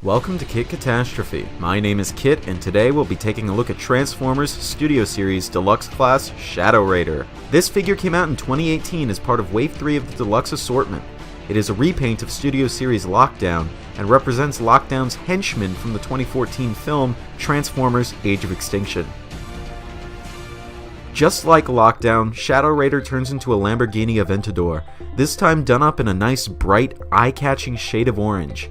Welcome to Kit Catastrophe. My name is Kit, and today we'll be taking a look at Transformers Studio Series Deluxe Class Shadow Raider. This figure came out in 2018 as part of Wave 3 of the Deluxe assortment. It is a repaint of Studio Series Lockdown, and represents Lockdown's henchman from the 2014 film Transformers Age of Extinction. Just like Lockdown, Shadow Raider turns into a Lamborghini Aventador, this time done up in a nice, bright, eye-catching shade of orange.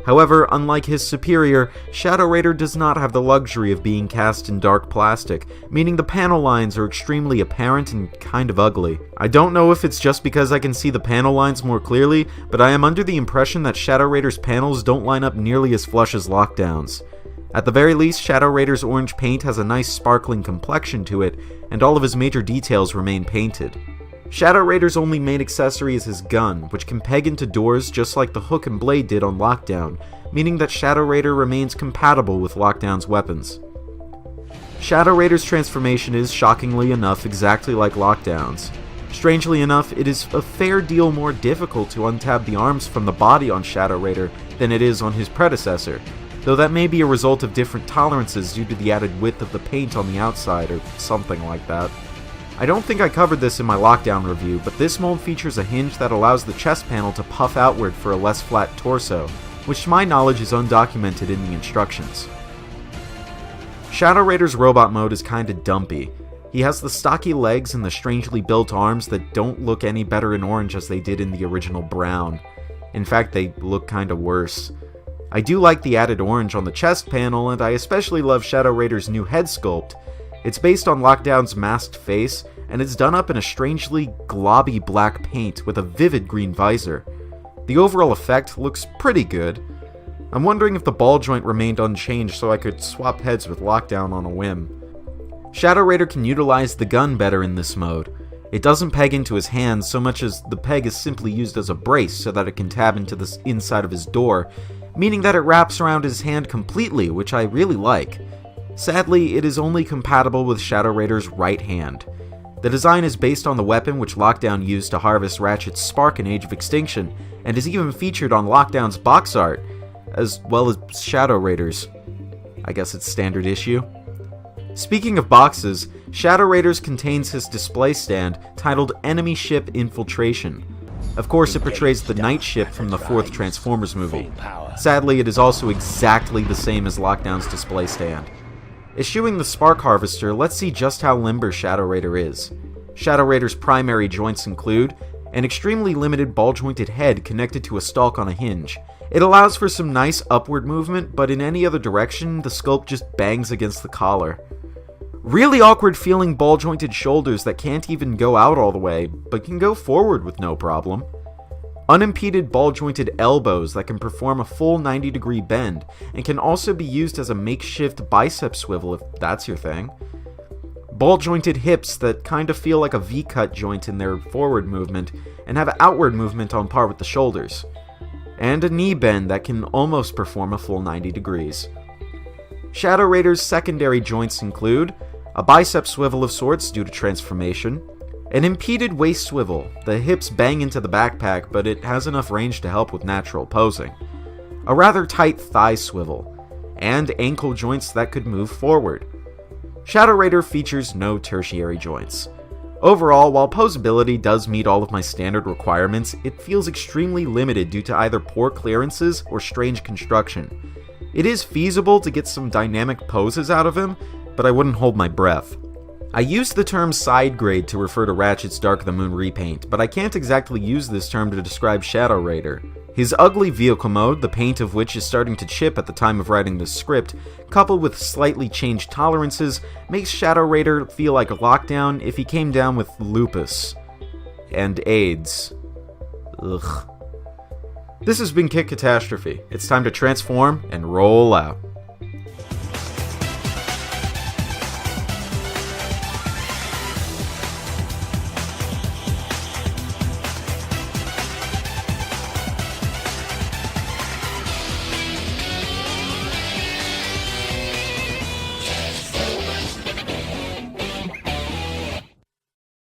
However, unlike his superior, Shadow Raider does not have the luxury of being cast in dark plastic, meaning the panel lines are extremely apparent and kind of ugly. I don't know if it's just because I can see the panel lines more clearly, but I am under the impression that Shadow Raider's panels don't line up nearly as flush as Lockdown's. At the very least, Shadow Raider's orange paint has a nice sparkling complexion to it, and all of his major details remain painted. Shadow Raider's only main accessory is his gun, which can peg into doors just like the hook and blade did on Lockdown, meaning that Shadow Raider remains compatible with Lockdown's weapons. Shadow Raider's transformation is, shockingly enough, exactly like Lockdown's. Strangely enough, it is a fair deal more difficult to untab the arms from the body on Shadow Raider than it is on his predecessor, though that may be a result of different tolerances due to the added width of the paint on the outside or something like that. I don't think I covered this in my Lockdown review, but this mold features a hinge that allows the chest panel to puff outward for a less flat torso, which to my knowledge is undocumented in the instructions. Shadow Raider's robot mode is kinda dumpy. He has the stocky legs and the strangely built arms that don't look any better in orange as they did in the original brown. In fact, they look kinda worse. I do like the added orange on the chest panel, and I especially love Shadow Raider's new head sculpt. It's based on Lockdown's masked face, and it's done up in a strangely globby black paint with a vivid green visor. The overall effect looks pretty good. I'm wondering if the ball joint remained unchanged so I could swap heads with Lockdown on a whim. Shadow Raider can utilize the gun better in this mode. It doesn't peg into his hands so much as the peg is simply used as a brace so that it can tab into the inside of his door, meaning that it wraps around his hand completely, which I really like. Sadly, it is only compatible with Shadow Raider's right hand. The design is based on the weapon which Lockdown used to harvest Ratchet's spark in Age of Extinction, and is even featured on Lockdown's box art, as well as Shadow Raider's. I guess it's standard issue. Speaking of boxes, Shadow Raider's contains his display stand titled Enemy Ship Infiltration. Of course, it portrays the night ship from the fourth Transformers movie. Sadly, it is also exactly the same as Lockdown's display stand. Eschewing the Spark Harvester, let's see just how limber Shadow Raider is. Shadow Raider's primary joints include an extremely limited ball-jointed head connected to a stalk on a hinge. It allows for some nice upward movement, but in any other direction, the sculpt just bangs against the collar. Really awkward feeling ball-jointed shoulders that can't even go out all the way, but can go forward with no problem. Unimpeded ball-jointed elbows that can perform a full 90-degree bend, and can also be used as a makeshift bicep swivel if that's your thing. Ball-jointed hips that kind of feel like a V-cut joint in their forward movement, and have outward movement on par with the shoulders. And a knee bend that can almost perform a full 90 degrees. Shadow Raider's secondary joints include a bicep swivel of sorts due to transformation, an impeded waist swivel. The hips bang into the backpack, but it has enough range to help with natural posing. A rather tight thigh swivel, and ankle joints that could move forward. Shadow Raider features no tertiary joints. Overall, while posability does meet all of my standard requirements, it feels extremely limited due to either poor clearances or strange construction. It is feasible to get some dynamic poses out of him, but I wouldn't hold my breath. I use the term side grade to refer to Ratchet's Dark of the Moon repaint, but I can't exactly use this term to describe Shadow Raider. His ugly vehicle mode, the paint of which is starting to chip at the time of writing this script, coupled with slightly changed tolerances, makes Shadow Raider feel like a Lockdown if he came down with lupus. And AIDS. Ugh. This has been Kit Catastrophe. It's time to transform and roll out.